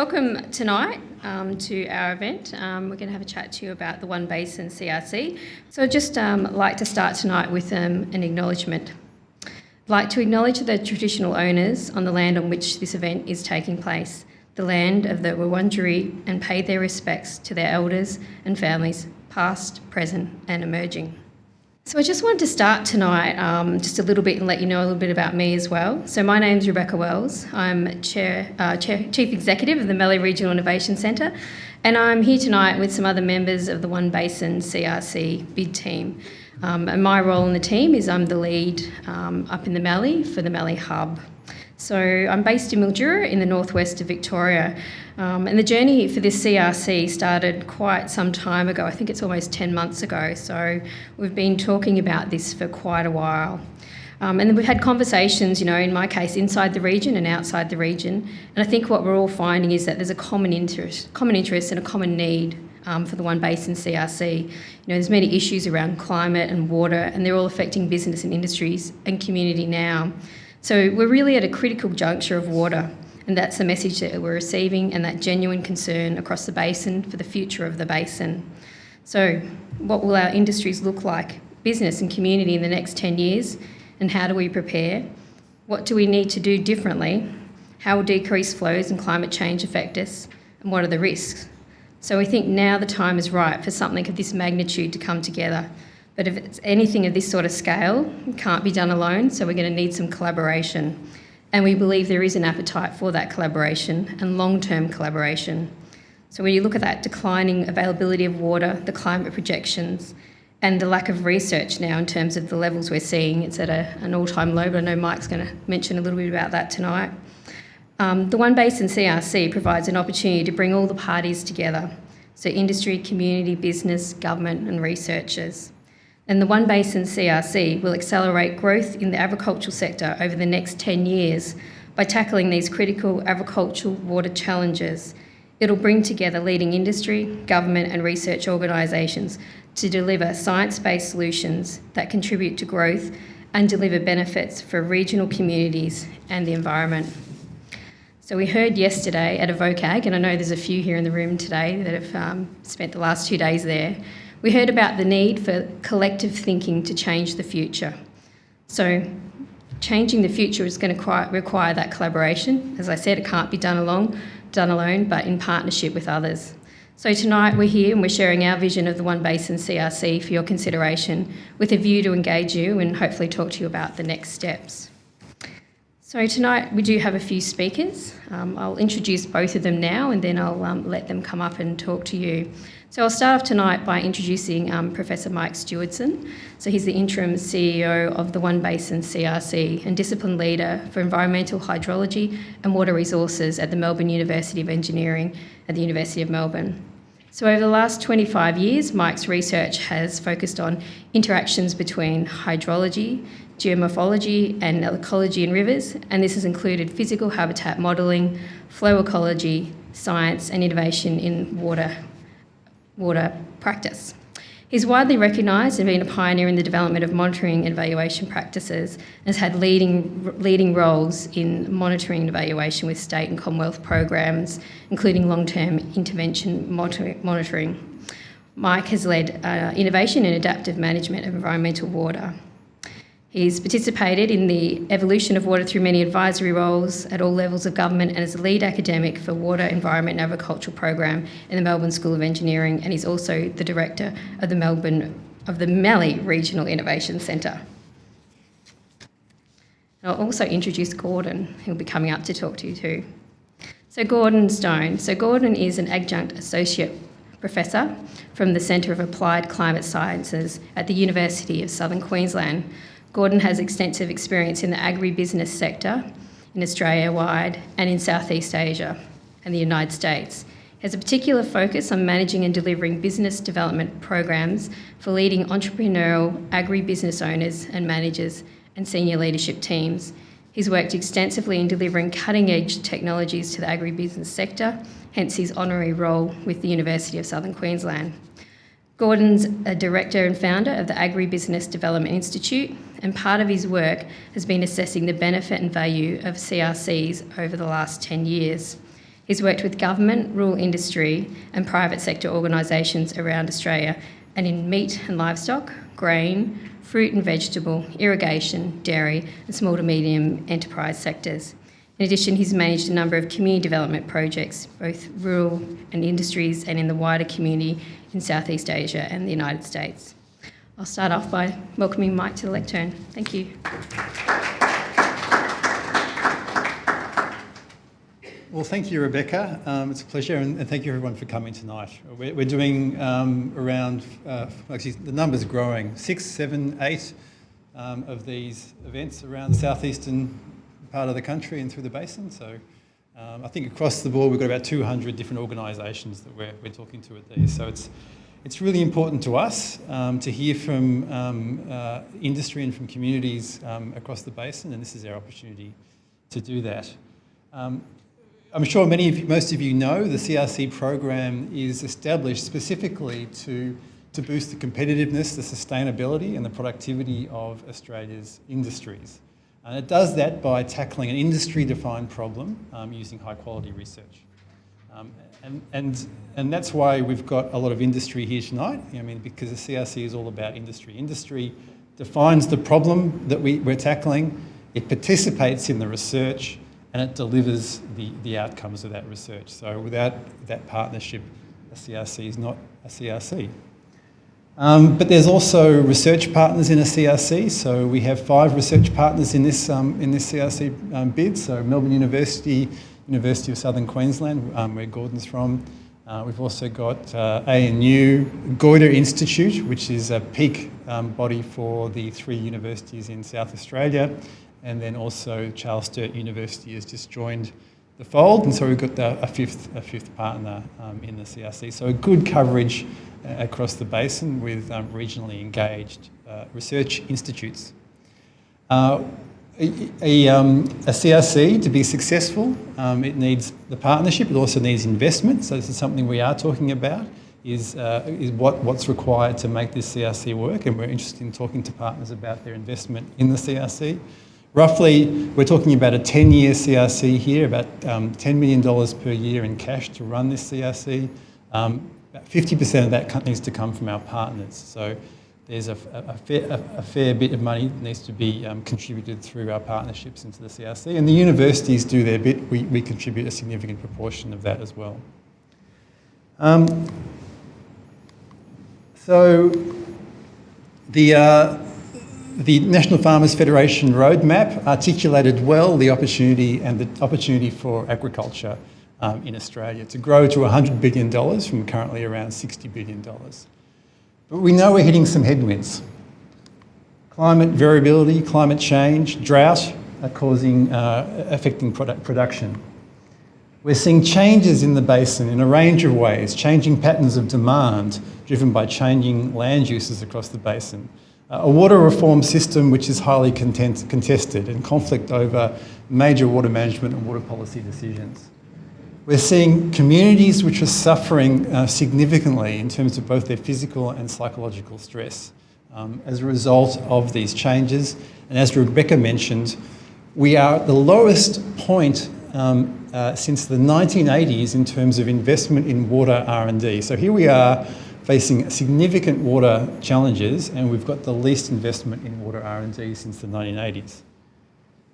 welcome tonight to our event. We're going to have a chat to you about the One Basin CRC. So I'd just like to start tonight with an acknowledgement. I'd like to acknowledge the traditional owners on the land on which this event is taking place, the land of the Wurundjeri, and pay their respects to their elders and families, past, present and emerging. So I just wanted to start tonight just a little bit and let you know a little bit about me as well. So my name's Rebecca Wells. I'm Chief Executive of the Mallee Regional Innovation Centre, and I'm here tonight with some other members of the One Basin CRC bid team. And my role in the team is I'm the lead up in the Mallee for the Mallee Hub. So I'm based in Mildura in the northwest of Victoria, and the journey for this CRC started quite some time ago. I think it's almost 10 months ago, so we've been talking about this for quite a while. And then we've had conversations, in my case, inside the region and outside the region, and I think what we're all finding is that there's a common interest and a common need for the One Basin CRC. There's many issues around climate and water, and they're all affecting business and industries and community now. So we're really at a critical juncture of water, and that's the message that we're receiving, and that genuine concern across the basin for the future of the basin. So what will our industries look like, business and community, in the next 10 years, and how do we prepare? What do we need to do differently? How will decreased flows and climate change affect us, and what are the risks? So we think now the time is right for something of this magnitude to come together. But if it's anything of this sort of scale, it can't be done alone, so we're going to need some collaboration. And we believe there is an appetite for that collaboration and long-term collaboration. So when you look at that declining availability of water, the climate projections, and the lack of research now in terms of the levels we're seeing, it's at an all-time low, but I know Mike's going to mention a little bit about that tonight. The One Basin CRC provides an opportunity to bring all the parties together, so industry, community, business, government and researchers. And the One Basin CRC will accelerate growth in the agricultural sector over the next 10 years by tackling these critical agricultural water challenges. It'll bring together leading industry, government and research organisations to deliver science-based solutions that contribute to growth and deliver benefits for regional communities and the environment. So we heard yesterday at a VOCAG, and I know there's a few here in the room today that have spent the last 2 days there, we heard about the need for collective thinking to change the future. So changing the future is going to require that collaboration. As I said, it can't be done alone, but in partnership with others. So tonight we're here and we're sharing our vision of the One Basin CRC for your consideration, with a view to engage you and hopefully talk to you about the next steps. So tonight we do have a few speakers. I'll introduce both of them now, and then I'll let them come up and talk to you. So I'll start off tonight by introducing Professor Mike Stewardson. So he's the interim CEO of the One Basin CRC and discipline leader for environmental hydrology and water resources at the Melbourne University of Engineering at the University of Melbourne. So over the last 25 years, Mike's research has focused on interactions between hydrology, geomorphology and ecology in rivers, and this has included physical habitat modelling, flow ecology, science and innovation in water practice. He's widely recognised and been a pioneer in the development of monitoring and evaluation practices, and has had leading roles in monitoring and evaluation with state and Commonwealth programs, including long-term intervention monitoring. Mike has led innovation and adaptive management of environmental water. He's participated in the evolution of water through many advisory roles at all levels of government, and is a lead academic for Water, Environment and Agricultural Program in the Melbourne School of Engineering, and he's also the director of the Mallee Regional Innovation Centre. I'll also introduce Gordon, who'll be coming up to talk to you too. So Gordon Stone. So Gordon is an adjunct associate professor from the Centre of Applied Climate Sciences at the University of Southern Queensland. Gordon has extensive experience in the agribusiness sector in Australia-wide and in Southeast Asia and the United States. He has a particular focus on managing and delivering business development programs for leading entrepreneurial agribusiness owners and managers and senior leadership teams. He's worked extensively in delivering cutting-edge technologies to the agribusiness sector, hence his honorary role with the University of Southern Queensland. Gordon's a director and founder of the Agribusiness Development Institute, and part of his work has been assessing the benefit and value of CRCs over the last 10 years. He's worked with government, rural industry and private sector organisations around Australia and in meat and livestock, grain, fruit and vegetable, irrigation, dairy and small to medium enterprise sectors. In addition, he's managed a number of community development projects, both rural and industries and in the wider community in Southeast Asia and the United States. I'll start off by welcoming Mike to the lectern. Thank you. Well, thank you, Rebecca. It's a pleasure, and thank you everyone for coming tonight. We're doing actually the number's growing, 6, 7, 8 of these events around the southeastern part of the country and through the basin. So I think across the board we've got about 200 different organisations that we're talking to at these. So it's really important to us to hear from industry and from communities across the basin, and this is our opportunity to do that. I'm sure most of you know the CRC program is established specifically to boost the competitiveness, the sustainability and the productivity of Australia's industries. And it does that by tackling an industry-defined problem using high-quality research. And that's why we've got a lot of industry here tonight, because the CRC is all about industry. Industry defines the problem that we're tackling, it participates in the research, and it delivers the outcomes of that research. So without that partnership, a CRC is not a CRC. But there's also research partners in a CRC. So we have 5 research partners in this CRC bid. So Melbourne University, University of Southern Queensland, where Gordon's from. We've also got ANU, Goyder Institute, which is a peak body for the 3 universities in South Australia. And then also Charles Sturt University has just joined the fold, and so we've got a fifth partner in the CRC. So a good coverage across the basin with regionally engaged research institutes. A CRC, to be successful, it needs the partnership, it also needs investment. So this is something we are talking about, is what's required to make this CRC work, and we're interested in talking to partners about their investment in the CRC. Roughly, we're talking about a 10-year CRC here, about $10 million per year in cash to run this CRC. About 50% of that needs to come from our partners. So there's a fair bit of money that needs to be contributed through our partnerships into the CRC. And the universities do their bit. We contribute a significant proportion of that as well. So the National Farmers Federation roadmap articulated well the opportunity for agriculture in Australia to grow to $100 billion from currently around $60 billion. But we know we're hitting some headwinds. Climate variability, climate change, drought are affecting production. We're seeing changes in the basin in a range of ways, changing patterns of demand driven by changing land uses across the basin. A water reform system which is highly contested and conflict over major water management and water policy decisions. We're seeing communities which are suffering significantly in terms of both their physical and psychological stress as a result of these changes. And as Rebecca mentioned, we are at the lowest point since the 1980s in terms of investment in water R&D. So here we are facing significant water challenges, and we've got the least investment in water R&D since the 1980s.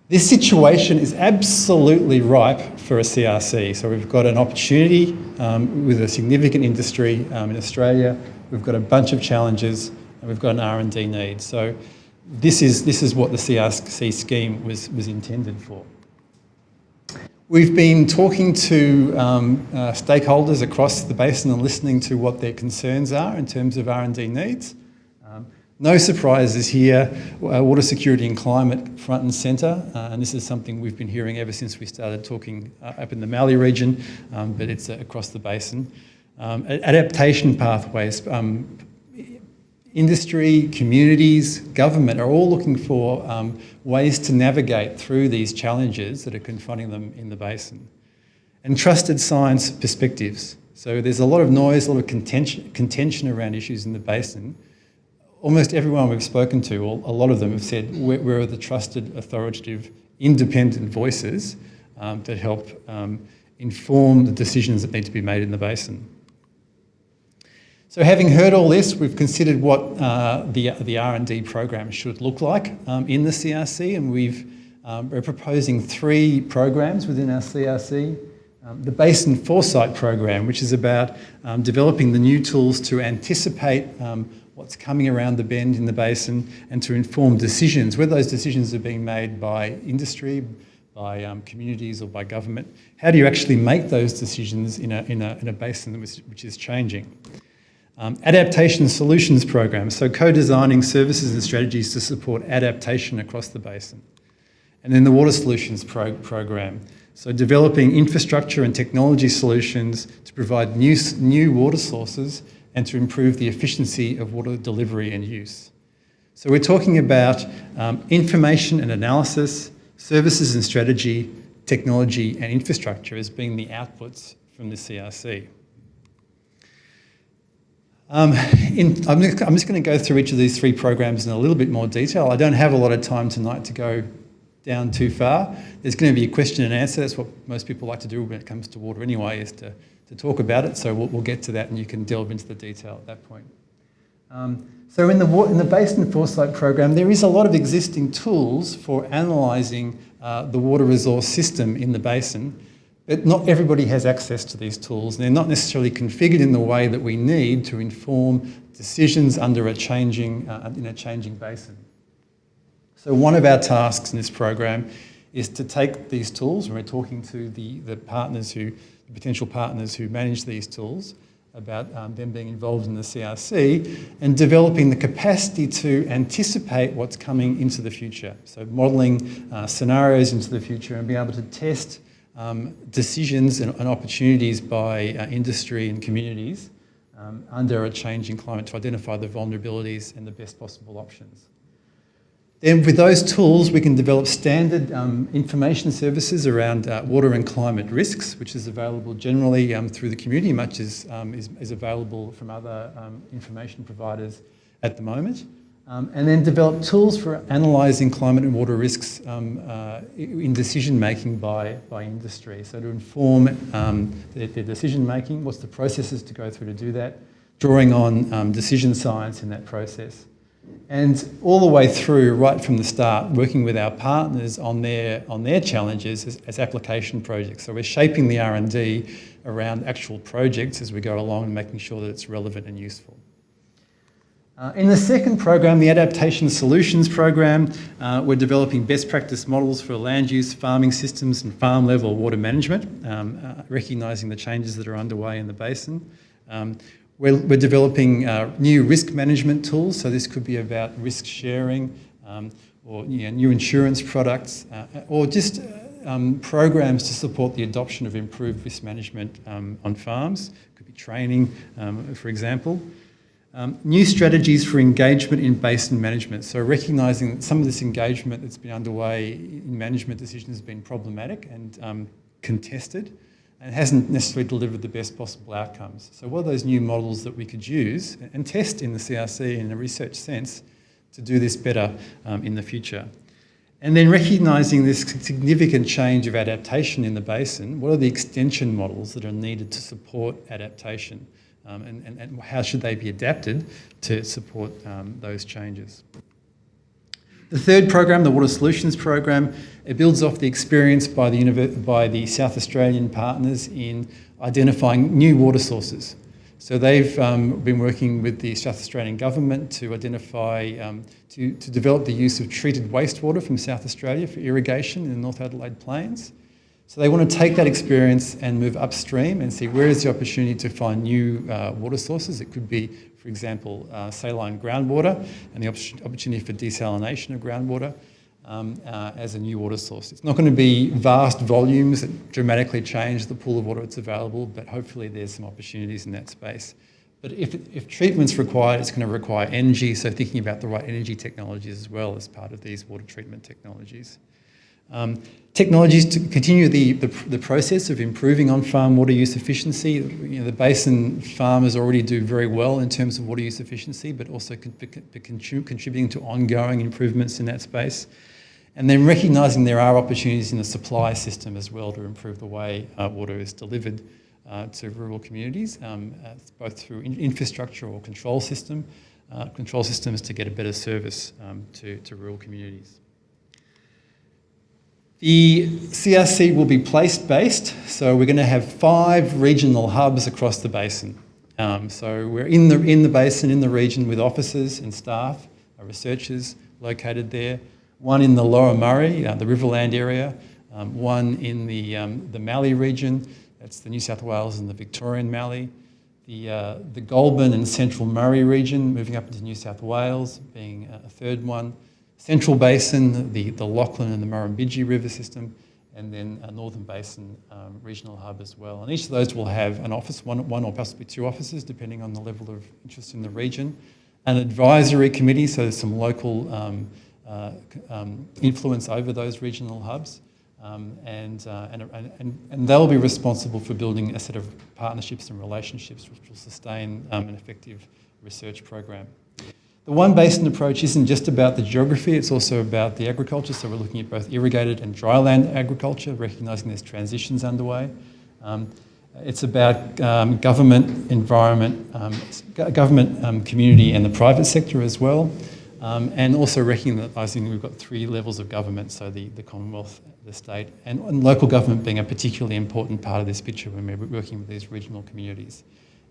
This situation is absolutely ripe for a CRC. So we've got an opportunity with a significant industry in Australia. We've got a bunch of challenges, and we've got an R&D need. So this is what the CRC scheme was intended for. We've been talking to stakeholders across the basin and listening to what their concerns are in terms of R&D needs. No surprises here, water security and climate front and centre, and this is something we've been hearing ever since we started talking up in the Mallee region, but it's across the basin. Adaptation pathways, industry, communities, government are all looking for ways to navigate through these challenges that are confronting them in the basin. And trusted science perspectives. So there's a lot of noise, a lot of contention around issues in the basin. Almost everyone we've spoken to, a lot of them have said where are the trusted, authoritative, independent voices that help inform the decisions that need to be made in the basin. So having heard all this, we've considered what the R&D program should look like in the CRC, and we're proposing 3 programs within our CRC. The Basin Foresight program, which is about developing the new tools to anticipate what's coming around the bend in the basin and to inform decisions, whether those decisions are being made by industry, by communities or by government. How do you actually make those decisions in a basin which is changing? Adaptation Solutions program, so co-designing services and strategies to support adaptation across the basin. And then the Water Solutions program, so developing infrastructure and technology solutions to provide new water sources and to improve the efficiency of water delivery and use. So we're talking about information and analysis, services and strategy, technology and infrastructure as being the outputs from the CRC. I'm just going to go through each of these 3 programs in a little bit more detail. I don't have a lot of time tonight to go down too far. There's going to be a question and answer. That's what most people like to do when it comes to water anyway, is to talk about it. So we'll get to that and you can delve into the detail at that point. So in the Basin Foresight program, there is a lot of existing tools for analysing the water resource system in the basin, but not everybody has access to these tools. And they're not necessarily configured in the way that we need to inform decisions under a changing basin. So one of our tasks in this program is to take these tools, and we're talking to the potential partners who manage these tools, about them being involved in the CRC, and developing the capacity to anticipate what's coming into the future. So modelling scenarios into the future and being able to test decisions and opportunities by industry and communities under a changing climate to identify the vulnerabilities and the best possible options. Then with those tools, we can develop standard information services around water and climate risks, which is available generally through the community, much as is available from other information providers at the moment. And then develop tools for analysing climate and water risks in decision-making by industry. So to inform their decision-making, what's the processes to go through to do that, drawing on decision science in that process. And all the way through, right from the start, working with our partners on their challenges as application projects. So we're shaping the R&D around actual projects as we go along and making sure that it's relevant and useful. In the second program, the Adaptation Solutions program, we're developing best practice models for land use, farming systems and farm-level water management, recognising the changes that are underway in the basin. We're developing new risk management tools, so this could be about risk sharing or new insurance products or just programs to support the adoption of improved risk management on farms. It could be training, for example. New strategies for engagement in basin management, so recognising that some of this engagement that's been underway in management decisions has been problematic and contested, and hasn't necessarily delivered the best possible outcomes. So what are those new models that we could use and test in the CRC in a research sense to do this better in the future? And then recognising this significant change of adaptation in the basin, what are the extension models that are needed to support adaptation? And how should they be adapted to support those changes? The third program, the Water Solutions program, it builds off the experience by the South Australian partners in identifying new water sources. So they've been working with the South Australian government to identify, to develop the use of treated wastewater from South Australia for irrigation in the North Adelaide Plains. So they want to take that experience and move upstream and see where is the opportunity to find new water sources. It could be, for example, saline groundwater and the opportunity for desalination of groundwater as a new water source. It's not going to be vast volumes that dramatically change the pool of water that's available, but hopefully there's some opportunities in that space. But if treatment's required, it's going to require energy, so thinking about the right energy technologies as well as part of these water treatment technologies. Technologies to continue the process of improving on-farm water use efficiency. The basin farmers already do very well in terms of water use efficiency, but also contributing to ongoing improvements in that space. And then recognising there are opportunities in the supply system as well to improve the way water is delivered to rural communities, both through infrastructure or control systems to get a better service to rural communities. The CRC will be place-based, so we're going to have 5 regional hubs across the basin. So we're in the basin, in the region, with officers and staff, researchers located there. One in the Lower Murray, the Riverland area. One in the Mallee region, that's the New South Wales and the Victorian Mallee. The Goulburn and Central Murray region, moving up into New South Wales, being a third one. Central Basin, the Lachlan and the Murrumbidgee River system, and then a Northern Basin regional hub as well. And each of those will have an office, one or possibly 2 offices, depending on the level of interest in the region. An advisory committee, so there's some local influence over those regional hubs. And they'll be responsible for building a set of partnerships and relationships which will sustain an effective research program. The One Basin approach isn't just about the geography, it's also about the agriculture. So we're looking at both irrigated and dryland agriculture, recognising there's transitions underway. It's about government, environment, community and the private sector as well. And also recognising we've got 3 levels of government, so the Commonwealth, the state, and local government being a particularly important part of this picture when we're working with these regional communities.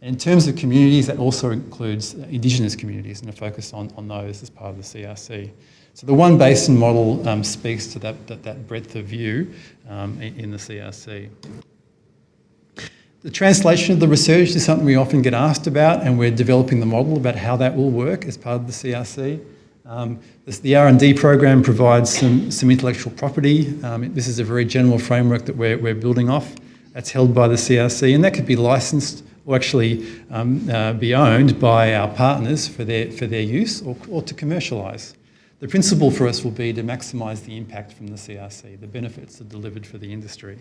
And in terms of communities, that also includes Indigenous communities and a focus on those as part of the CRC. So the One Basin model speaks to that breadth of view in the CRC. The translation of the research is something we often get asked about, and we're developing the model about how that will work as part of the CRC. The R&D program provides some intellectual property. This is a very general framework that we're building off. That's held by the CRC, and that could be licensed or actually be owned by our partners for their use or to commercialise. The principle for us will be to maximise the impact from the CRC, the benefits that are delivered for the industry.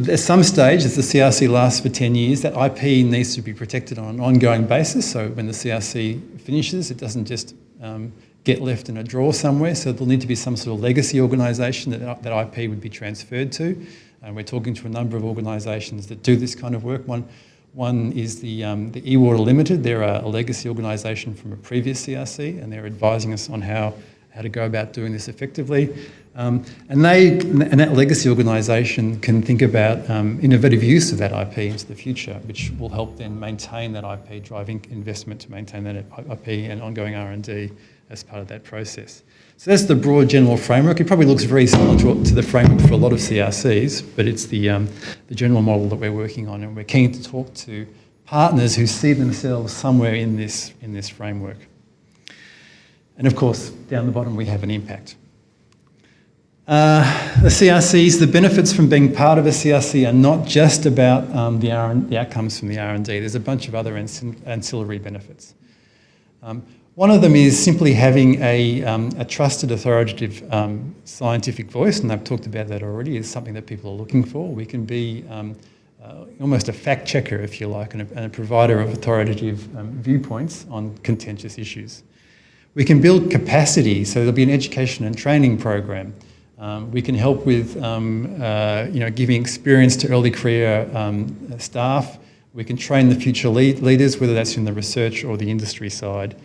At some stage, as the CRC lasts for 10 years, that IP needs to be protected on an ongoing basis. So when the CRC finishes, it doesn't just get left in a drawer somewhere. So there'll need to be some sort of legacy organisation that IP would be transferred to. And we're talking to a number of organisations that do this kind of work. One is the eWater Limited. They're a legacy organisation from a previous CRC, and they're advising us on how to go about doing this effectively. And that legacy organisation can think about innovative use of that IP into the future, which will help then maintain that IP, driving investment to maintain that IP and ongoing R&D as part of that process. So that's the broad general framework. It probably looks very similar to the framework for a lot of CRCs, but it's the general model that we're working on, and we're keen to talk to partners who see themselves somewhere in this framework. And of course, down the bottom we have an impact. The CRCs, the benefits from being part of a CRC are not just about the outcomes from the R&D. There's a bunch of other ancillary benefits. One of them is simply having a trusted, authoritative scientific voice, and I've talked about that already, is something that people are looking for. We can be almost a fact checker, if you like, and a provider of authoritative viewpoints on contentious issues. We can build capacity, so there'll be an education and training program. We can help with giving experience to early career staff. We can train the future leaders, whether that's in the research or the industry side.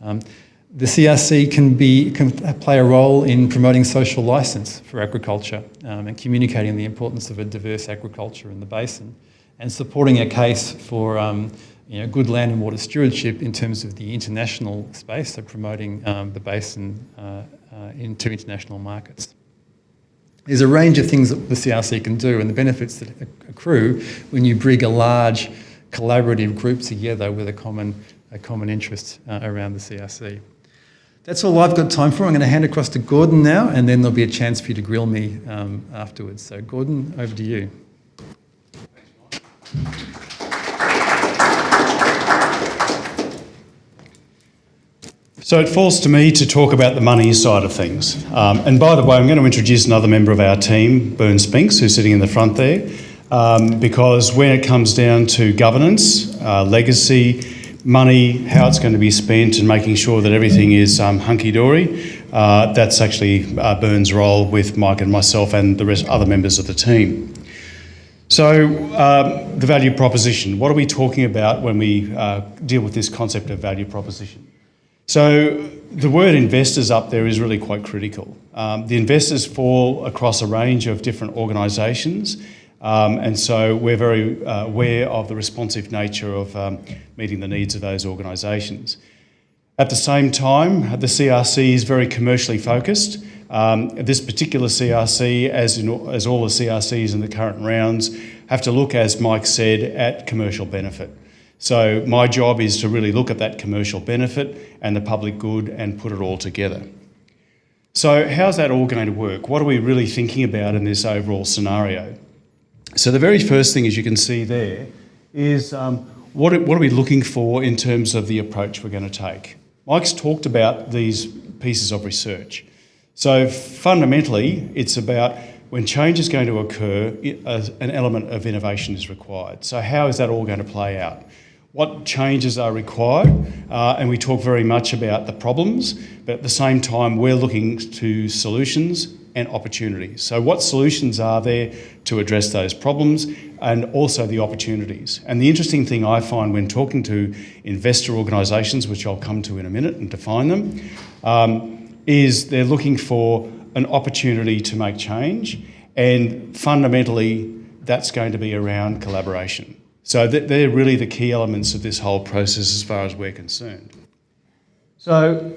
The CRC can play a role in promoting social licence for agriculture and communicating the importance of a diverse agriculture in the basin, and supporting a case for good land and water stewardship in terms of the international space, so promoting the basin into international markets. There's a range of things that the CRC can do, and the benefits that accrue when you bring a large collaborative group together with a common interest around the CRC. That's all I've got time for. I'm going to hand across to Gordon now, and then there'll be a chance for you to grill me afterwards. So Gordon, over to you. So it falls to me to talk about the money side of things. And by the way, I'm going to introduce another member of our team, Bern Spinks, who's sitting in the front there, because when it comes down to governance, legacy, money, how it's going to be spent, and making sure that everything is hunky-dory. That's actually Bern's role with Mike and myself and the rest other members of the team. So the value proposition, what are we talking about when we deal with this concept of value proposition? So the word investors up there is really quite critical. The investors fall across a range of different organisations, and so we're very aware of the responsive nature of meeting the needs of those organisations. At the same time, the CRC is very commercially focused. This particular CRC, as all the CRCs in the current rounds, have to look, as Mike said, at commercial benefit. So my job is to really look at that commercial benefit and the public good and put it all together. So how's that all going to work? What are we really thinking about in this overall scenario? So the very first thing, as you can see there, is what are we looking for in terms of the approach we're going to take? Mike's talked about these pieces of research. So fundamentally, it's about when change is going to occur, an element of innovation is required. So how is that all going to play out? What changes are required? And we talk very much about the problems, but at the same time, we're looking to solutions and opportunities. So what solutions are there to address those problems and also the opportunities? And the interesting thing I find when talking to investor organisations, which I'll come to in a minute and define them, is they're looking for an opportunity to make change, and fundamentally that's going to be around collaboration. So they're really the key elements of this whole process as far as we're concerned. So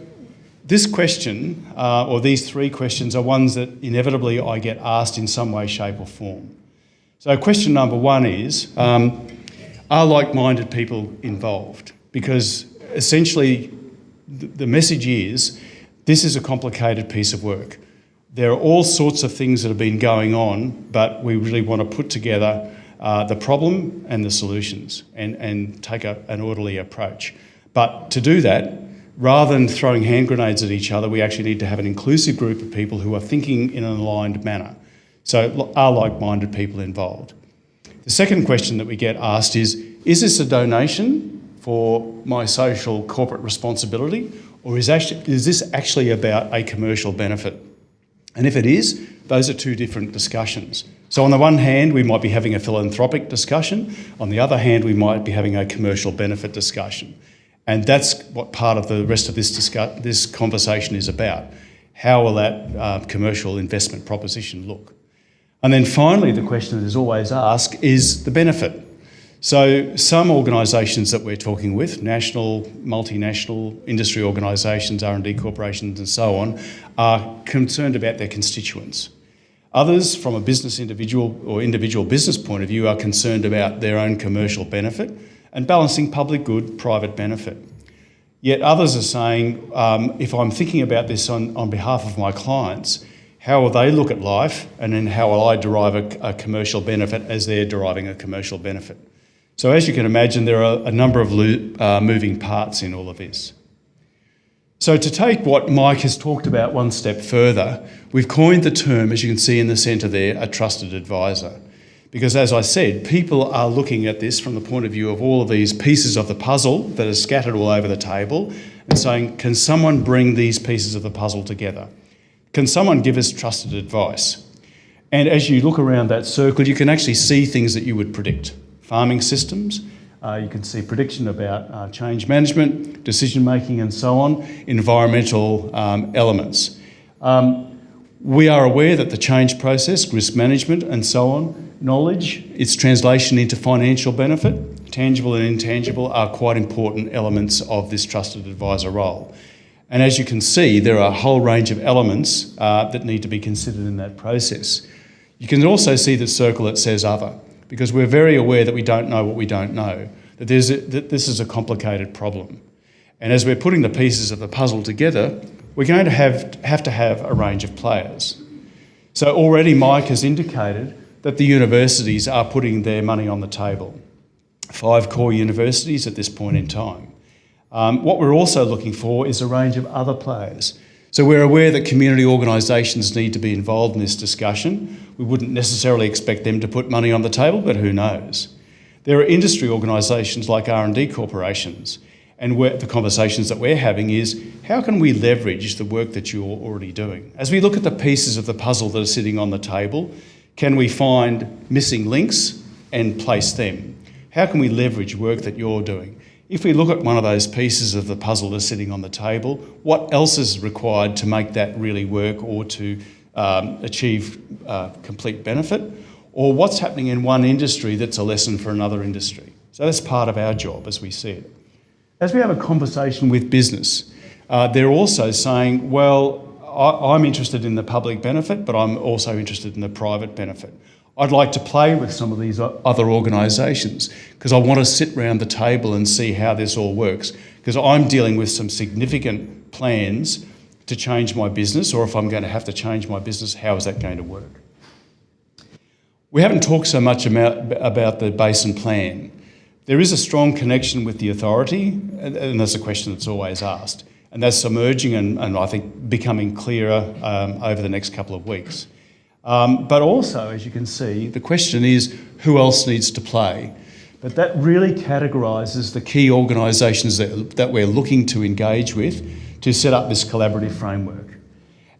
this question, or these three questions, are ones that inevitably I get asked in some way, shape or form. So question number one is, are like-minded people involved? Because essentially the message is, this is a complicated piece of work. There are all sorts of things that have been going on, but we really want to put together the problem and the solutions and take an orderly approach. But to do that, rather than throwing hand grenades at each other, we actually need to have an inclusive group of people who are thinking in an aligned manner. So are like-minded people involved? The second question that we get asked is this a donation for my social corporate responsibility, or is this actually about a commercial benefit? And if it is, those are two different discussions. So on the one hand, we might be having a philanthropic discussion. On the other hand, we might be having a commercial benefit discussion. And that's what part of the rest of this conversation is about. How will that commercial investment proposition look? And then finally, the question that is always asked is the benefit. So some organisations that we're talking with, national, multinational industry organisations, R&D corporations and so on, are concerned about their constituents. Others, from a business individual or individual business point of view, are concerned about their own commercial benefit and balancing public good, private benefit. Yet others are saying, if I'm thinking about this on behalf of my clients, how will they look at life, and then how will I derive a commercial benefit as they're deriving a commercial benefit? So as you can imagine, there are a number of moving parts in all of this. So to take what Mike has talked about one step further, we've coined the term, as you can see in the centre there, a trusted advisor. Because as I said, people are looking at this from the point of view of all of these pieces of the puzzle that are scattered all over the table and saying, can someone bring these pieces of the puzzle together? Can someone give us trusted advice? And as you look around that circle, you can actually see things that you would predict. Farming systems, you can see prediction about change management, decision making and so on, environmental elements. We are aware that the change process, risk management and so on, knowledge, its translation into financial benefit, tangible and intangible, are quite important elements of this trusted advisor role. And as you can see, there are a whole range of elements that need to be considered in that process. You can also see the circle that says other, because we're very aware that we don't know what we don't know, that this is a complicated problem. And as we're putting the pieces of the puzzle together, we're going to have to have a range of players. So already Mike has indicated that the universities are putting their money on the table. 5 core universities at this point in time. What we're also looking for is a range of other players. So we're aware that community organisations need to be involved in this discussion. We wouldn't necessarily expect them to put money on the table, but who knows? There are industry organisations like R&D corporations, And the conversations that we're having is, how can we leverage the work that you're already doing? As we look at the pieces of the puzzle that are sitting on the table, can we find missing links and place them? How can we leverage work that you're doing? If we look at one of those pieces of the puzzle that's sitting on the table, what else is required to make that really work or to achieve complete benefit? Or what's happening in one industry that's a lesson for another industry? So that's part of our job as we see it. As we have a conversation with business, they're also saying, well, I'm interested in the public benefit, but I'm also interested in the private benefit. I'd like to play with some of these other organisations because I want to sit round the table and see how this all works, because I'm dealing with some significant plans to change my business, or if I'm going to have to change my business, how is that going to work? We haven't talked so much about the Basin Plan. There is a strong connection with the authority, and that's a question that's always asked. And that's emerging and I think becoming clearer over the next couple of weeks. But also, as you can see, the question is who else needs to play? But that really categorises the key organisations that we're looking to engage with to set up this collaborative framework.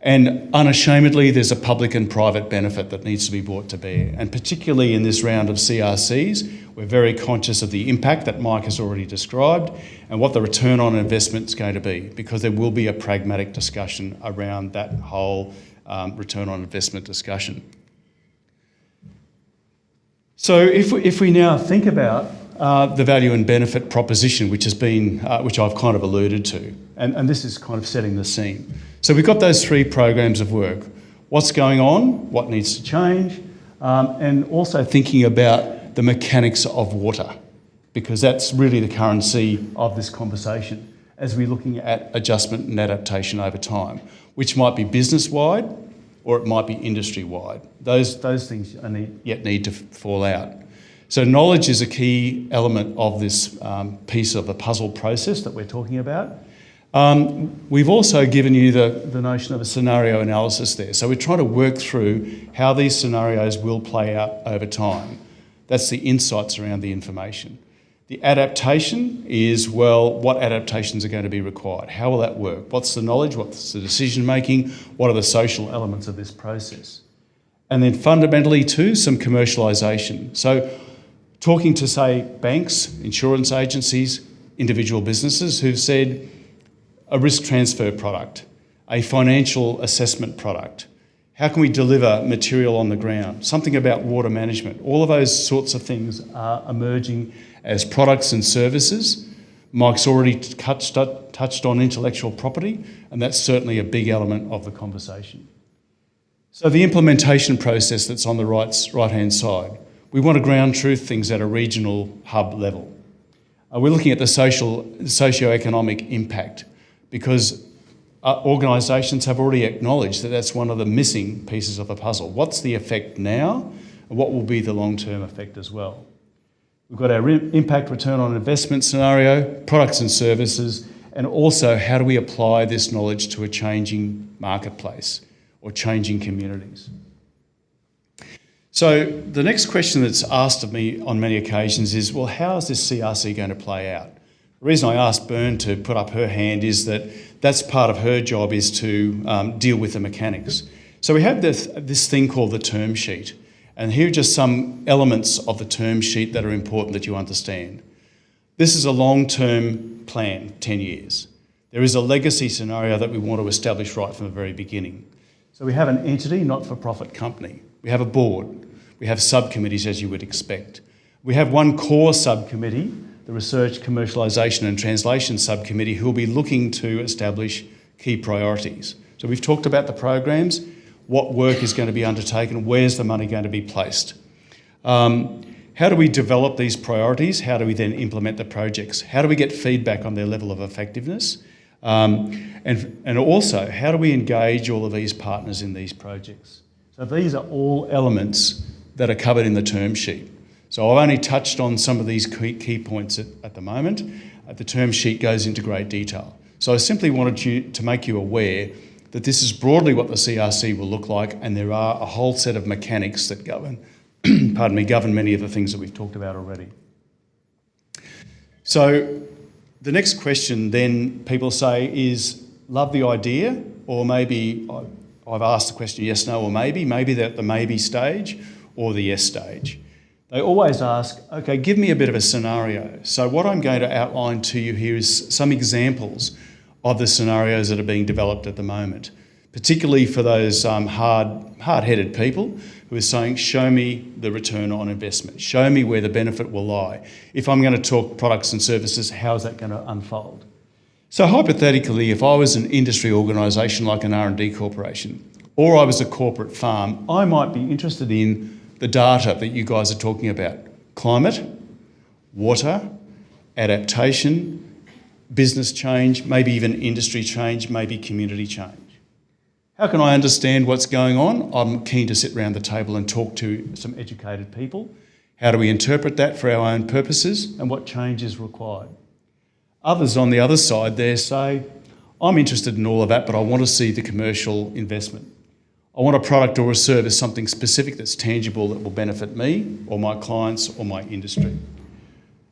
And unashamedly, there's a public and private benefit that needs to be brought to bear. And particularly in this round of CRCs, we're very conscious of the impact that Mike has already described and what the return on investment is going to be, because there will be a pragmatic discussion around that whole return on investment discussion. So if we now think about the value and benefit proposition, which I've kind of alluded to, and this is kind of setting the scene. So we've got those three programs of work. What's going on, what needs to change, and also thinking about the mechanics of water, because that's really the currency of this conversation as we're looking at adjustment and adaptation over time, which might be business-wide or it might be industry-wide. Those things yet need to fall out. So knowledge is a key element of this piece of the puzzle process that we're talking about. We've also given you the notion of a scenario analysis there. So we're trying to work through how these scenarios will play out over time. That's the insights around the information. The adaptation is, well, what adaptations are going to be required? How will that work? What's the knowledge? What's the decision making? What are the social elements of this process? And then fundamentally too, some commercialisation. So talking to, say, banks, insurance agencies, individual businesses who've said a risk transfer product, a financial assessment product, how can we deliver material on the ground, something about water management. All of those sorts of things are emerging as products and services. Mike's already touched on intellectual property, and that's certainly a big element of the conversation. So the implementation process that's on the right-hand side, we want to ground truth things at a regional hub level. We're looking at the socio-economic impact, because organisations have already acknowledged that that's one of the missing pieces of the puzzle. What's the effect now, and what will be the long-term effect as well? We've got our impact return on investment scenario, products and services, and also how do we apply this knowledge to a changing marketplace or changing communities. So the next question that's asked of me on many occasions is, well, how is this CRC going to play out? The reason I asked Bern to put up her hand is that that's part of her job, is to deal with the mechanics. So we have this thing called the term sheet, and here are just some elements of the term sheet that are important that you understand. This is a long-term plan, 10 years. There is a legacy scenario that we want to establish right from the very beginning. So we have an entity, not-for-profit company. We have a board. We have subcommittees, as you would expect. We have one core subcommittee, the Research, Commercialisation and Translation Subcommittee, who will be looking to establish key priorities. So we've talked about the programs, what work is going to be undertaken, where's the money going to be placed. How do we develop these priorities? How do we then implement the projects? How do we get feedback on their level of effectiveness? And also, how do we engage all of these partners in these projects? So these are all elements that are covered in the term sheet. So I've only touched on some of these key points at the moment. The term sheet goes into great detail. So I simply wanted to make you aware that this is broadly what the CRC will look like, and there are a whole set of mechanics that govern many of the things that we've talked about already. So The next question then people say is, love the idea, or maybe I've asked the question yes, no, or maybe they're at the maybe stage or the yes stage. They always ask, okay, give me a bit of a scenario. So what I'm going to outline to you here is some examples of the scenarios that are being developed at the moment, particularly for those hard-headed people who are saying, show me the return on investment, show me where the benefit will lie. If I'm going to talk products and services, how is that going to unfold? So hypothetically, if I was an industry organisation like an R&D corporation, or I was a corporate farm, I might be interested in the data that you guys are talking about: climate, water, adaptation, business change, maybe even industry change, maybe community change. How can I understand what's going on? I'm keen to sit around the table and talk to some educated people. How do we interpret that for our own purposes, and what change is required? Others on the other side there say, I'm interested in all of that, but I want to see the commercial investment. I want a product or a service, something specific that's tangible that will benefit me or my clients or my industry.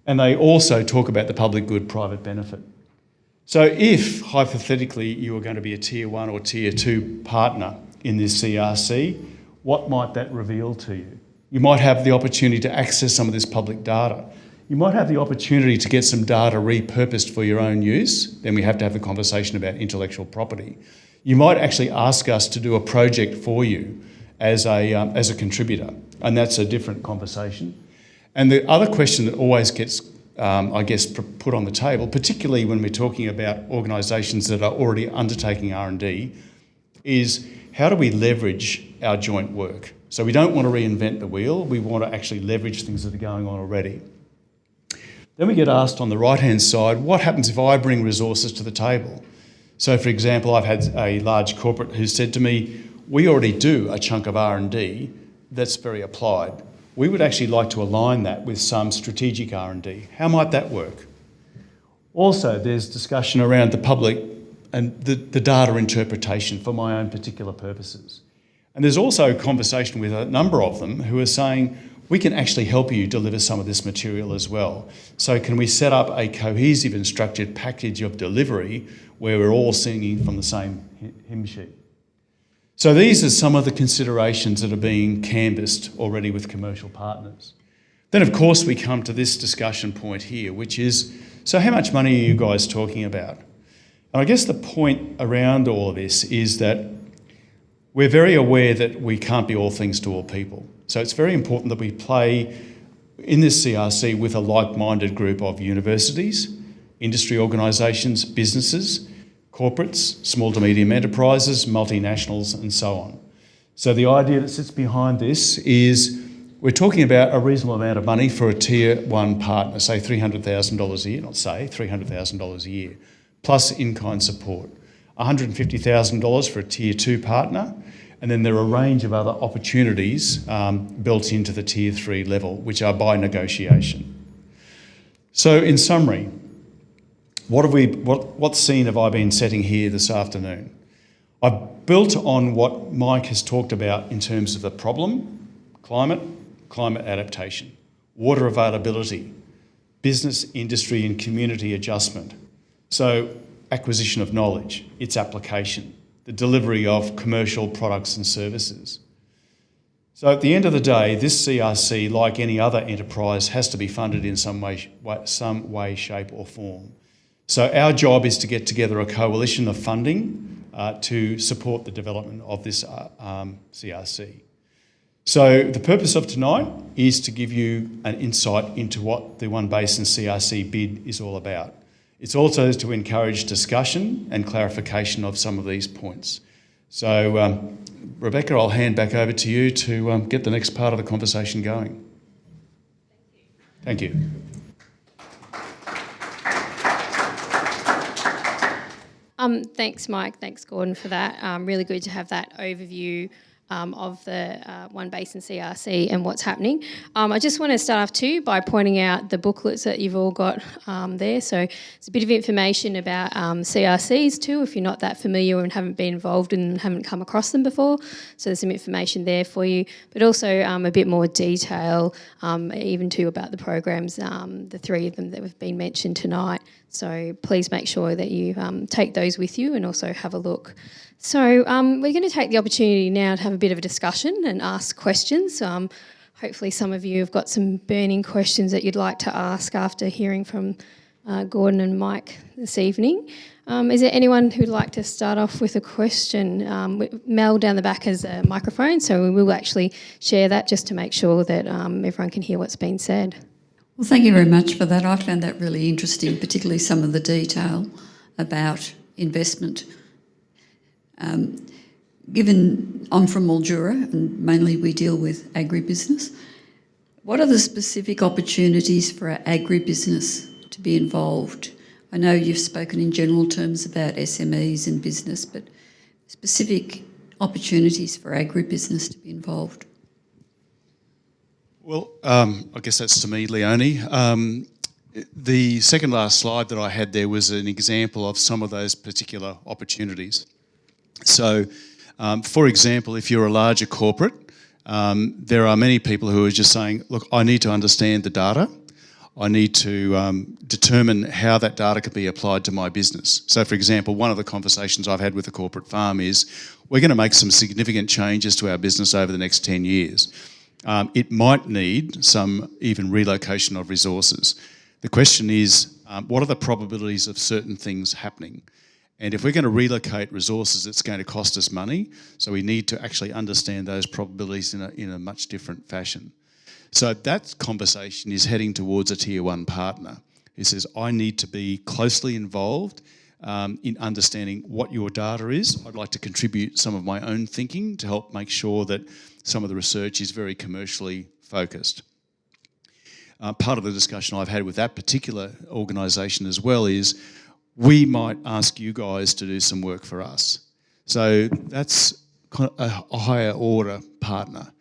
And they also talk about the public good, private benefit. So if, hypothetically, you are going to be a Tier 1 or Tier 2 partner in this CRC, what might that reveal to you? You might have the opportunity to access some of this public data. You might have the opportunity to get some data repurposed for your own use. Then we have to have the conversation about intellectual property. You might actually ask us to do a project for you as a contributor, and that's a different conversation. And the other question that always gets, put on the table, particularly when we're talking about organisations that are already undertaking R&D, is how do we leverage our joint work? So we don't want to reinvent the wheel, we want to actually leverage things that are going on already. Then we get asked on the right-hand side, what happens if I bring resources to the table? So, for example, I've had a large corporate who said to me, we already do a chunk of R&D that's very applied. We would actually like to align that with some strategic R&D. How might that work? Also, there's discussion around the public and the data interpretation for my own particular purposes. And there's also a conversation with a number of them who are saying, we can actually help you deliver some of this material as well. So can we set up a cohesive and structured package of delivery where we're all singing from the same hymn sheet? So these are some of the considerations that are being canvassed already with commercial partners. Then, of course, we come to this discussion point here, which is, so how much money are you guys talking about? And I guess the point around all of this is that we're very aware that we can't be all things to all people. So it's very important that we play in this CRC with a like-minded group of universities, industry organisations, businesses, corporates, small to medium enterprises, multinationals, and so on. So the idea that sits behind this is we're talking about a reasonable amount of money for a Tier 1 partner, say $300,000 a year, not say, $300,000 a year, plus in-kind support. $150,000 for a Tier 2 partner, and then there are a range of other opportunities built into the Tier 3 level, which are by negotiation. So in summary, what scene have I been setting here this afternoon? I've built on what Mike has talked about in terms of the problem, climate adaptation, water availability, business, industry and community adjustment. So acquisition of knowledge, its application, the delivery of commercial products and services. So at the end of the day, this CRC, like any other enterprise, has to be funded in some way, shape or form. So our job is to get together a coalition of funding to support the development of this CRC. So the purpose of tonight is to give you an insight into what the One Basin CRC bid is all about. It's also to encourage discussion and clarification of some of these points. So Rebecca, I'll hand back over to you to get the next part of the conversation going. Thank you. Thanks, Mike. Thanks, Gordon, for that. Really good to have that overview of the One Basin CRC and what's happening. I just want to start off too by pointing out the booklets that you've all got there. So it's a bit of information about CRCs too, if you're not that familiar and haven't been involved and haven't come across them before. So there's some information there for you, but also a bit more detail, even too about the programs, the three of them that have been mentioned tonight. So please make sure that you take those with you and also have a look. So we're going to take the opportunity now to have a bit of a discussion and ask questions. Hopefully some of you have got some burning questions that you'd like to ask after hearing from Gordon and Mike this evening. Is there anyone who'd like to start off with a question? Mel down the back has a microphone, so we will actually share that just to make sure that everyone can hear what's been said. Well, thank you very much for that. I found that really interesting, particularly some of the detail about investment. Given I'm from Mildura and mainly we deal with agribusiness, what are the specific opportunities for our agribusiness to be involved? I know you've spoken in general terms about SMEs and business, but specific opportunities for agribusiness to be involved. Well, I guess that's to me, Leonie. The second last slide that I had there was an example of some of those particular opportunities. So, for example, if you're a larger corporate, there are many people who are just saying, look, I need to understand the data. I need to determine how that data could be applied to my business. So, for example, one of the conversations I've had with a corporate farm is we're going to make some significant changes to our business over the next 10 years. It might need some even relocation of resources. The question is, what are the probabilities of certain things happening? And if we're going to relocate resources, it's going to cost us money. So we need to actually understand those probabilities in a much different fashion. So that conversation is heading towards a tier one partner who says, I need to be closely involved in understanding what your data is. I'd like to contribute some of my own thinking to help make sure that some of the research is very commercially focused. Part of the discussion I've had with that particular organisation as well is we might ask you guys to do some work for us. So that's kind of a higher order partner.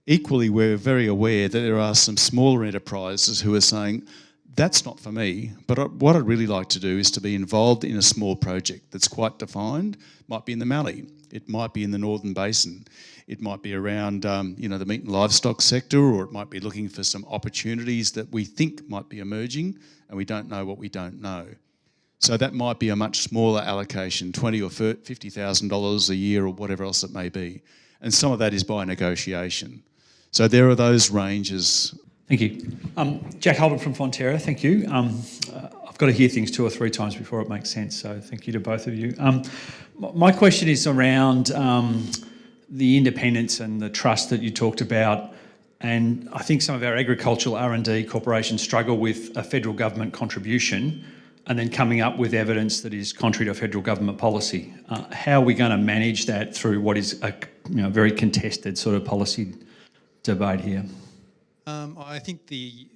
Equally, we're very aware that there are some smaller enterprises who are saying, that's not for me, but what I'd really like to do is to be involved in a small project that's quite defined. Might be in the Mallee, it might be in the Northern Basin, it might be around the meat and livestock sector, or it might be looking for some opportunities that we think might be emerging and we don't know what we don't know. So that might be a much smaller allocation, $20,000 or $50,000 a year or whatever else it may be. And some of that is by negotiation. So there are those ranges. Thank you. Jack Halbert from Fonterra, thank you. I've got to hear things 2 or 3 times before it makes sense, so thank you to both of you. My question is around the independence and the trust that you talked about, and I think some of our agricultural R&D corporations struggle with a federal government contribution and then coming up with evidence that is contrary to federal government policy. How are we going to manage that through what is a very contested sort of policy debate here? I think the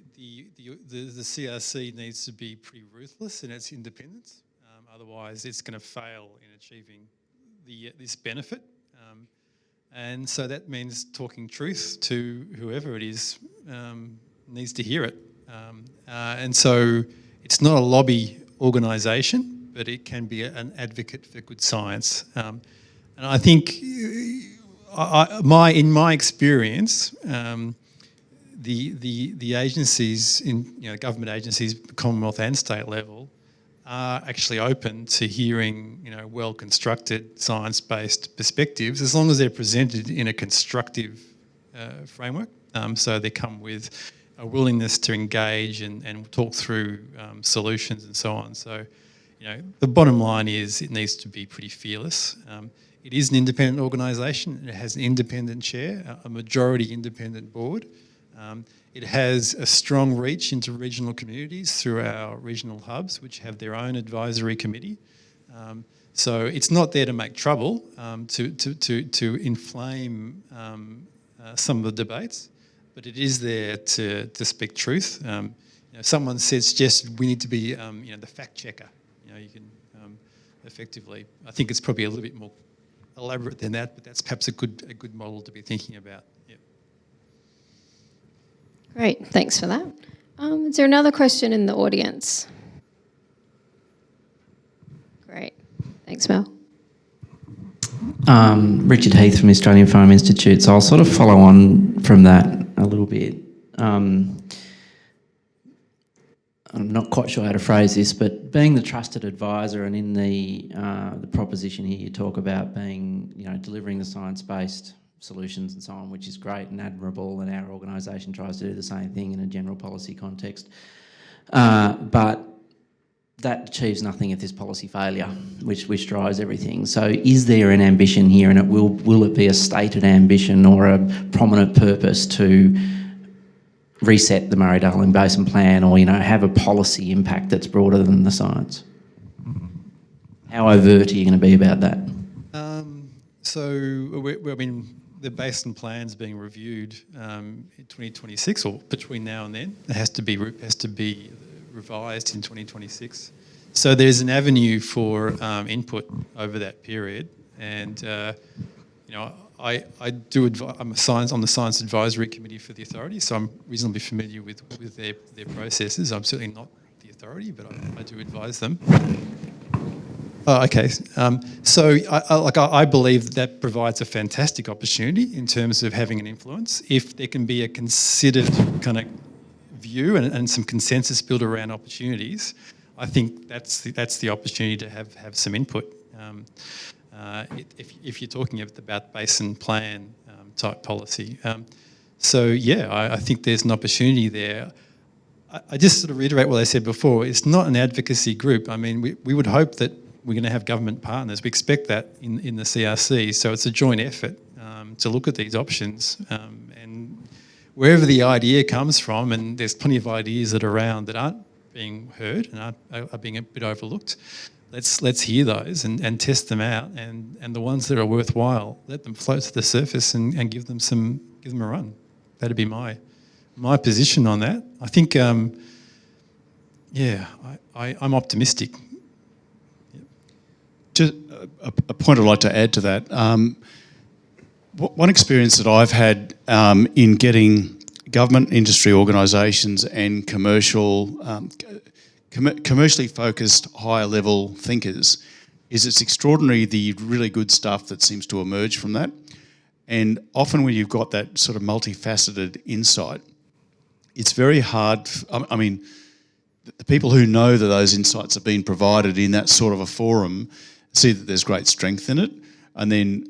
CRC needs to be pretty ruthless in its independence. Otherwise, it's going to fail in achieving this benefit. And so that means talking truth to whoever it is needs to hear it. And so it's not a lobby organisation, but it can be an advocate for good science. And I think, in my experience, the agencies in government agencies, Commonwealth and state level, are actually open to hearing well-constructed science-based perspectives as long as they're presented in a constructive framework. So they come with a willingness to engage and talk through solutions and so on. So the bottom line is it needs to be pretty fearless. It is an independent organisation. It has an independent chair, a majority independent board. It has a strong reach into regional communities through our regional hubs, which have their own advisory committee. So it's not there to make trouble, to inflame some of the debates, but it is there to speak truth. Someone suggested we need to be, the fact checker. You can effectively. I think it's probably a little bit more elaborate than that, but that's perhaps a good model to be thinking about. Yeah. Great, thanks for that. Is there another question in the audience? Great, thanks, Mel. Richard Heath from the Australian Farm Institute. So I'll sort of follow on from that a little bit. I'm not quite sure how to phrase this, but being the trusted advisor, and in the proposition here, you talk about being, delivering the science-based solutions and so on, which is great and admirable, and our organisation tries to do the same thing in a general policy context. But that achieves nothing if there's policy failure, which drives everything. So is there an ambition here, and will it be a stated ambition or a prominent purpose to reset the Murray-Darling Basin Plan, or have a policy impact that's broader than the science? How overt are you going to be about that? The Basin Plan's being reviewed in 2026, or between now and then. It has to be revised in 2026. So there's an avenue for input over that period, and I'm on the Science Advisory Committee for the authority, so I'm reasonably familiar with their processes. I'm certainly not the authority, but I do advise them. Oh, okay. So I believe that provides a fantastic opportunity in terms of having an influence. If there can be a considered kind of view and some consensus built around opportunities, I think that's the opportunity to have some input. If you're talking about Basin Plan type policy. I think there's an opportunity there. I just sort of reiterate what I said before. It's not an advocacy group. I mean, we would hope that we're going to have government partners. We expect that in the CRC. So it's a joint effort to look at these options. And wherever the idea comes from, and there's plenty of ideas that are around that aren't being heard and are being a bit overlooked, let's hear those and test them out. And the ones that are worthwhile, let them float to the surface and give them a run. That'd be my position on that. I think, I'm optimistic. Just a point I'd like to add to that. One experience that I've had in getting government, industry organisations and commercially focused higher level thinkers is it's extraordinary the really good stuff that seems to emerge from that. And often when you've got that sort of multifaceted insight, it's very hard. The people who know that those insights have been provided in that sort of a forum see that there's great strength in it. And then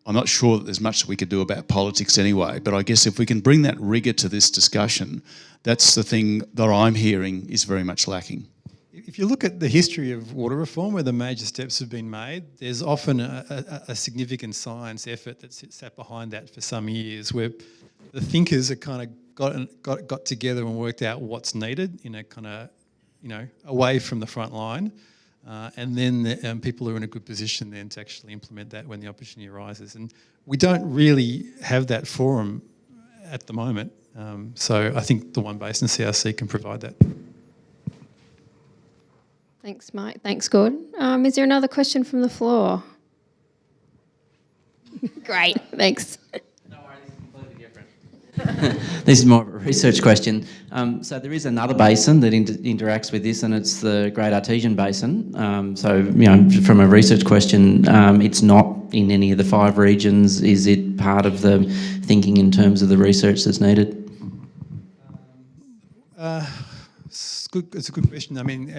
I'm not sure that there's much that we could do about politics anyway, but I guess if we can bring that rigour to this discussion, that's the thing that I'm hearing is very much lacking. If you look at the history of water reform, where the major steps have been made, there's often a significant science effort that's sat behind that for some years, where the thinkers are kind of got together and worked out what's needed in a kind of, away from the front line. And then people are in a good position then to actually implement that when the opportunity arises. And we don't really have that forum at the moment. So I think the One Basin CRC can provide that. Thanks, Mike. Thanks, Gordon. Is there another question from the floor? Great, thanks. No worries, it's completely different. This is more of a research question. So there is another basin that interacts with this, and it's the Great Artesian Basin. From a research question, it's not in any of the 5 regions. Is it part of the thinking in terms of the research that's needed? It's a good question. I mean,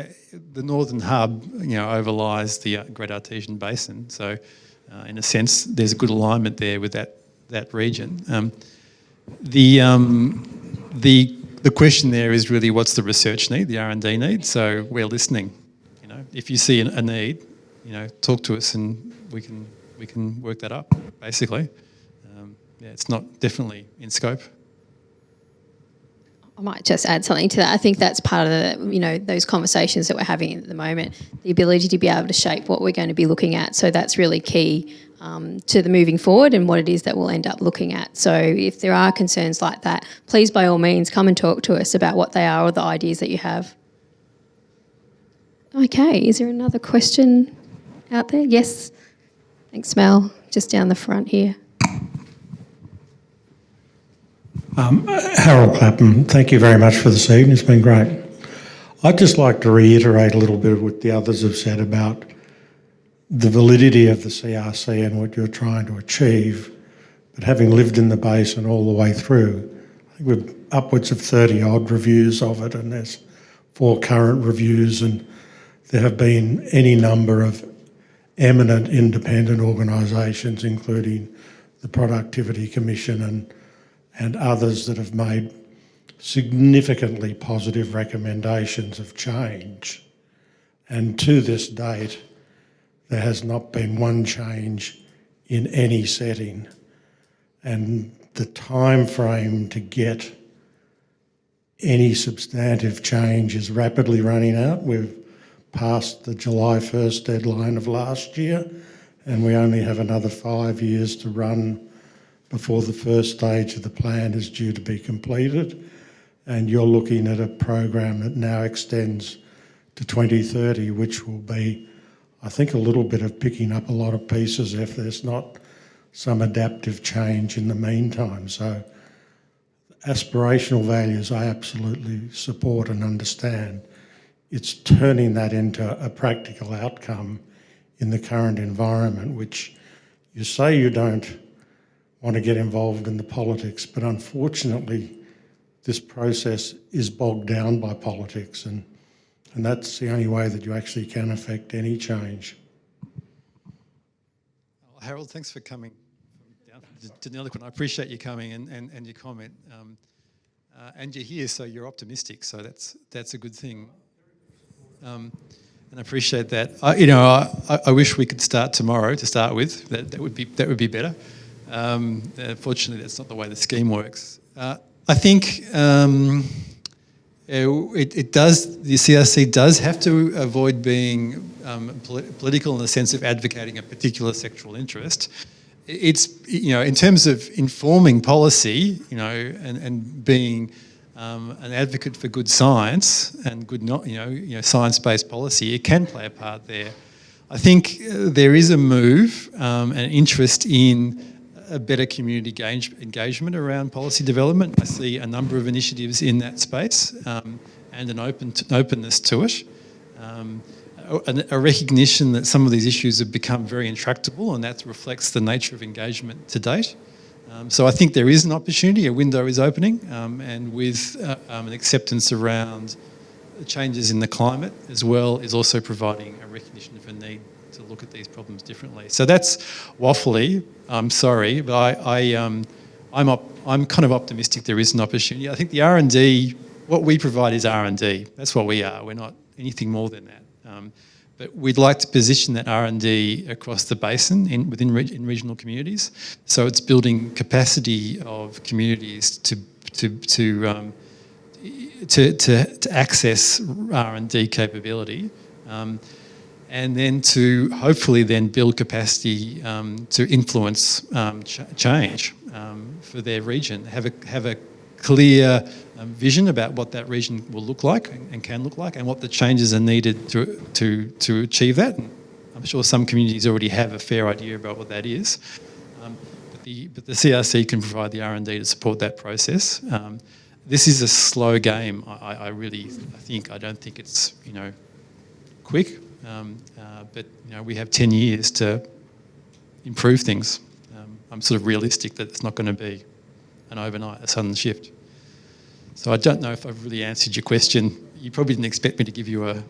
the Northern Hub, overlies the Great Artesian Basin. So, in a sense, there's a good alignment there with that region. The question there is really what's the research need, the R&D need. So we're listening. If you see a need, talk to us and we can work that up. Basically, it's not definitely in scope. I might just add something to that. I think that's part of the, those conversations that we're having at the moment, the ability to be able to shape what we're going to be looking at. So that's really key to the moving forward and what it is that we'll end up looking at. So if there are concerns like that, please by all means come and talk to us about what they are or the ideas that you have. Okay, is there another question out there? Yes, Thanks, Mel. Just down the front here. Harold Clapham, thank you very much for this evening. It's been great. I'd just like to reiterate a little bit of what the others have said about the validity of the CRC and what you're trying to achieve. But having lived in the basin all the way through, I think we've upwards of 30 odd reviews of it, and there's 4 current reviews, and there have been any number of eminent independent organisations, including the Productivity Commission and others, that have made significantly positive recommendations of change. And to this date, there has not been one change in any setting. And the time frame to get any substantive change is rapidly running out. We've passed the July 1st deadline of last year, and we only have another 5 years to run before the first stage of the plan is due to be completed. And you're looking at a program that now extends to 2030, which will be, I think, a little bit of picking up a lot of pieces if there's not some adaptive change in the meantime. So aspirational values I absolutely support and understand. It's turning that into a practical outcome in the current environment, which you say you don't want to get involved in the politics, but unfortunately this process is bogged down by politics, and that's the only way that you actually can affect any change. Well, Harold, thanks for coming down to Deniliquin. I appreciate you coming and your comment. And you're here, so you're optimistic, so that's a good thing. And I appreciate that. I wish we could start tomorrow to start with. That would be better. Fortunately, that's not the way the scheme works. I think it does. The CRC does have to avoid being political in the sense of advocating a particular sectoral interest. It's in terms of informing policy, and being an advocate for good science and good, science-based policy. It can play a part there. I think there is a move, an interest in a better community engagement around policy development. I see a number of initiatives in that space, and an openness to it. A recognition that some of these issues have become very intractable, and that reflects the nature of engagement to date. So I think there is an opportunity, a window is opening, and with an acceptance around changes in the climate as well is also providing a recognition of a need to look at these problems differently. So that's waffly, I'm sorry, but I'm kind of optimistic there is an opportunity. I think the R&D, what we provide is R&D. That's what we are. We're not anything more than that. But we'd like to position that R&D across the basin in regional communities. So it's building capacity of communities to access R&D capability, and then to hopefully then build capacity to influence change for their region. Have a clear vision about what that region will look like and can look like, and what the changes are needed to achieve that. And I'm sure some communities already have a fair idea about what that is, but the CRC can provide the R&D to support that process. This is a slow game. I don't think it's quick, but we have 10 years to improve things. I'm sort of realistic that it's not going to be an overnight, a sudden shift. So I don't know if I've really answered your question. You probably didn't expect me to give you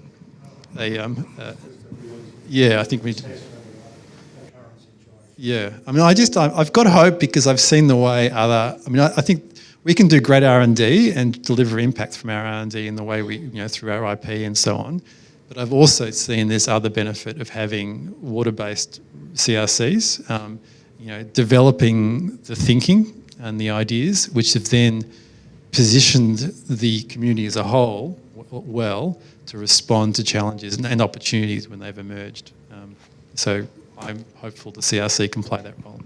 yeah, I think we. Yeah, I mean, I've got hope because I've seen the way I think we can do great R&D and deliver impact from our R&D in the way we, through our IP and so on. But I've also seen this other benefit of having water-based CRCs, developing the thinking and the ideas, which have then positioned the community as a whole well to respond to challenges and opportunities when they've emerged. So I'm hopeful the CRC can play that role.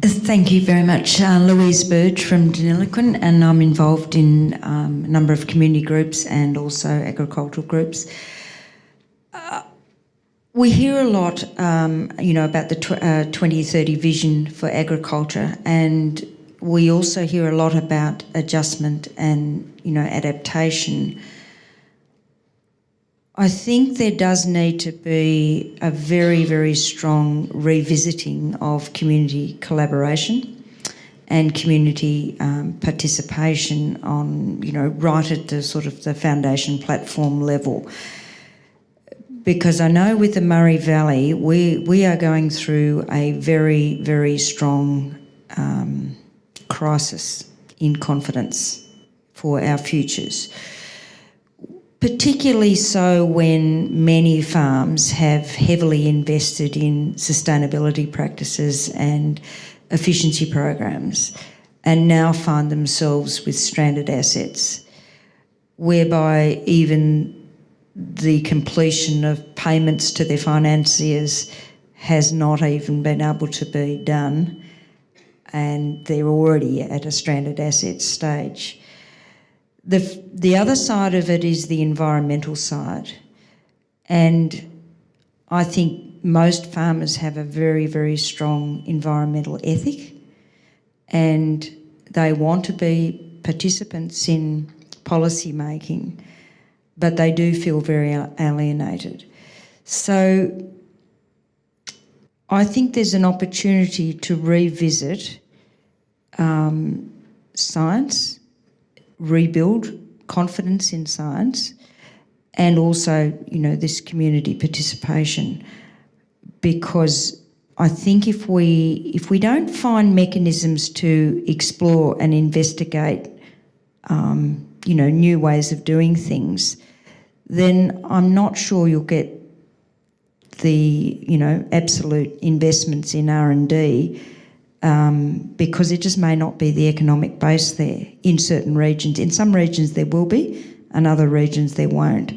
Thank you very much. Louise Burge from Deniliquin, and I'm involved in a number of community groups and also agricultural groups. We hear a lot, about the 2030 vision for agriculture, and we also hear a lot about adjustment and, adaptation. I think there does need to be a very, very strong revisiting of community collaboration and community participation on, right at the sort of the foundation platform level. Because I know with the Murray Valley, we are going through a very, very strong crisis in confidence for our futures. Particularly so when many farms have heavily invested in sustainability practices and efficiency programs and now find themselves with stranded assets, whereby even the completion of payments to their financiers has not even been able to be done, and they're already at a stranded assets stage. The other side of it is the environmental side, and I think most farmers have a very, very strong environmental ethic, and they want to be participants in policy making, but they do feel very alienated. So I think there's an opportunity to revisit science, rebuild confidence in science, and also, this community participation. Because I think if we don't find mechanisms to explore and investigate, new ways of doing things, then I'm not sure you'll get the, absolute investments in R&D, because it just may not be the economic base there in certain regions. In some regions there will be, and other regions there won't.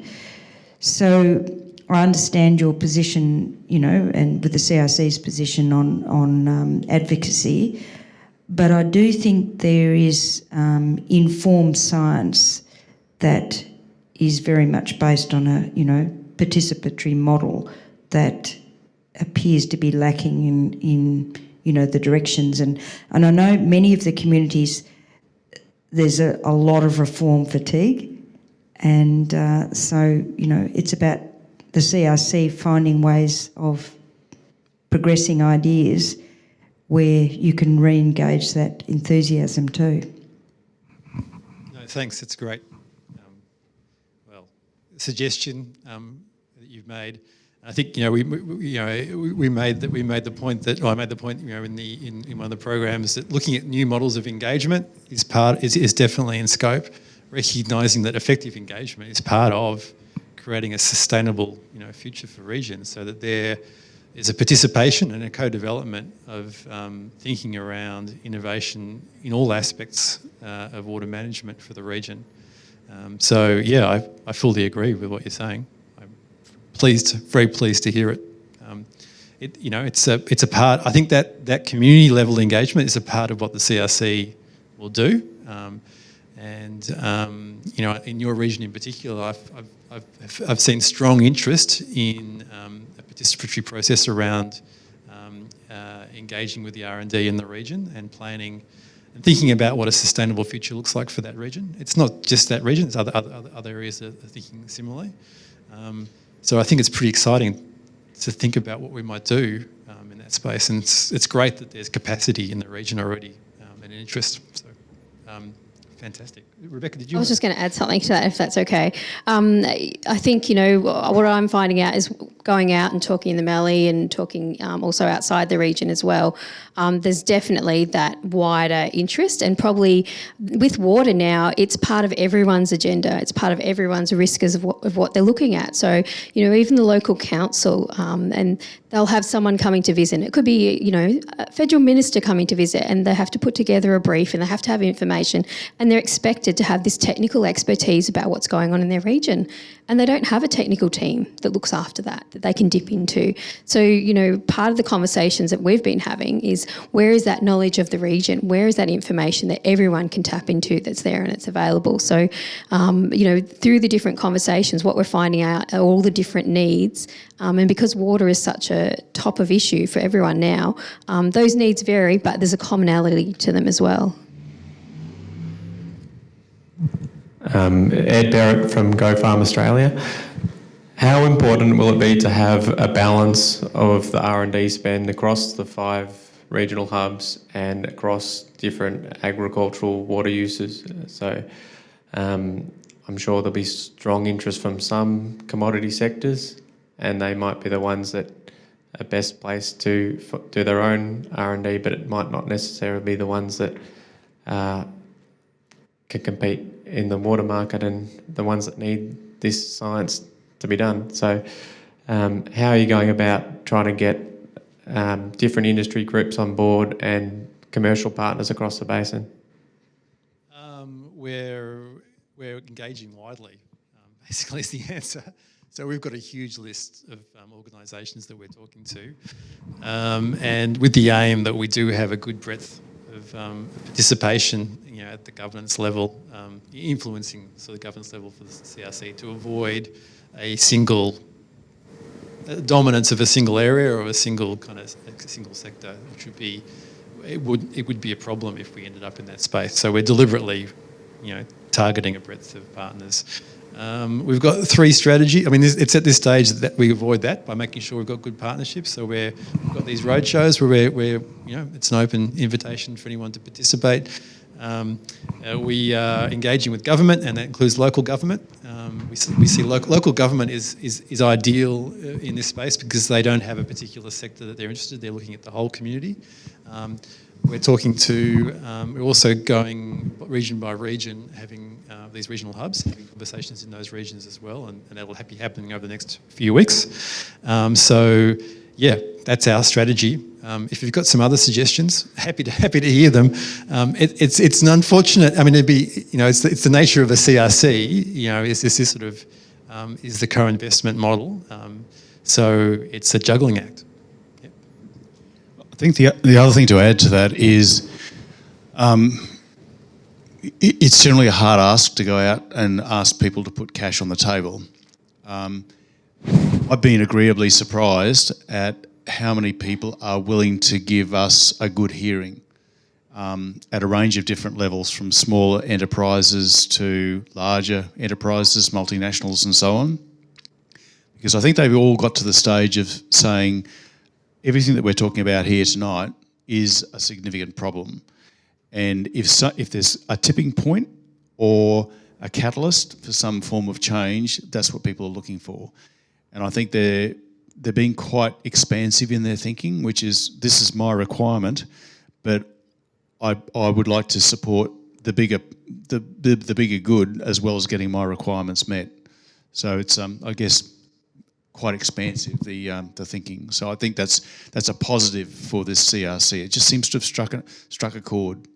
So I understand your position, and with the CRC's position on advocacy, but I do think there is informed science that is very much based on a, participatory model that appears to be lacking in the directions. And I know many of the communities, there's a lot of reform fatigue, and so, it's about the CRC finding ways of progressing ideas where you can re-engage that enthusiasm too. No, thanks. It's great. Suggestion that you've made. I think we made the point that I made the point in one of the programs that looking at new models of engagement is definitely in scope. Recognising that effective engagement is part of creating a sustainable future for regions, so that there is a participation and a co-development of thinking around innovation in all aspects of water management for the region. I fully agree with what you're saying. I'm very pleased to hear it. It's a part. I think that community level engagement is a part of what the CRC will do. In your region in particular, I've seen strong interest in a participatory process around engaging with the R&D in the region and planning and thinking about what a sustainable future looks like for that region. It's not just that region, it's other areas that are thinking similarly. So I think it's pretty exciting to think about what we might do in that space. And it's great that there's capacity in the region already and an interest. So fantastic. Rebecca, did you? I was just going to add something to that, if that's okay. I think, what I'm finding out is going out and talking in the Mallee and talking also outside the region as well, there's definitely that wider interest, and probably with water now, it's part of everyone's agenda. It's part of everyone's risk of what they're looking at. So, even the local council, and they'll have someone coming to visit. It could be, a federal minister coming to visit, and they have to put together a brief and they have to have information. and they're expected to have this technical expertise about what's going on in their region, and they don't have a technical team that looks after that they can dip into. So, you know, part of the conversations that we've been having is, where is that knowledge of the region? Where is that information that everyone can tap into that's there and it's available? So, you know, through the different conversations, what we're finding out are all the different needs, and because water is such a top of issue for everyone now, those needs vary, but there's a commonality to them as well. Ed Derrick from Go Farm Australia. How important will it be to have a balance of the R&D spend across the 5 regional hubs and across different agricultural water uses? So I'm sure there'll be strong interest from some commodity sectors, and they might be the ones that are best placed to do their own R&D, but it might not necessarily be the ones that can compete in the water market and the ones that need this science to be done. So how are you going about trying to get different industry groups on board and commercial partners across the basin? We're engaging widely, basically is the answer. So we've got a huge list of organisations that we're talking to, and with the aim that we do have a good breadth of participation, you know, at the governance level, influencing sort of governance level for the CRC, to avoid a single dominance of a single area or a single single sector, which would be it would be a problem if we ended up in that space. So we're deliberately, you know, targeting a breadth of partners. We've got 3 strategies. I mean, it's at this stage that we avoid that by making sure we've got good partnerships. So we've got these roadshows where we're, you know, it's an open invitation for anyone to participate. We are engaging with government, and that includes local government. We see local government is ideal in this space because they don't have a particular sector that they're interested in. They're looking at the whole community. We're talking to, we're also going region by region, having these regional hubs, having conversations in those regions as well, and that will be happening over the next few weeks. So, yeah, that's our strategy. If you've got some other suggestions, happy to hear them. It's an unfortunate. I mean, it'd be, you know, it's the nature of a CRC. You know, is this sort of is the co-investment model? So it's a juggling act. Yep. I think the other thing to add to that is it's generally a hard ask to go out and ask people to put cash on the table. I've been agreeably surprised at how many people are willing to give us a good hearing at a range of different levels, from smaller enterprises to larger enterprises, multinationals and so on. Because I think they've all got to the stage of saying everything that we're talking about here tonight is a significant problem. And if there's a tipping point or a catalyst for some form of change, that's what people are looking for. And I think they're being quite expansive in their thinking, which is, this is my requirement, but I would like to support the bigger good as well as getting my requirements met. So it's I guess quite expansive, the thinking. So I think that's a positive for this CRC. It just seems to have struck a chord.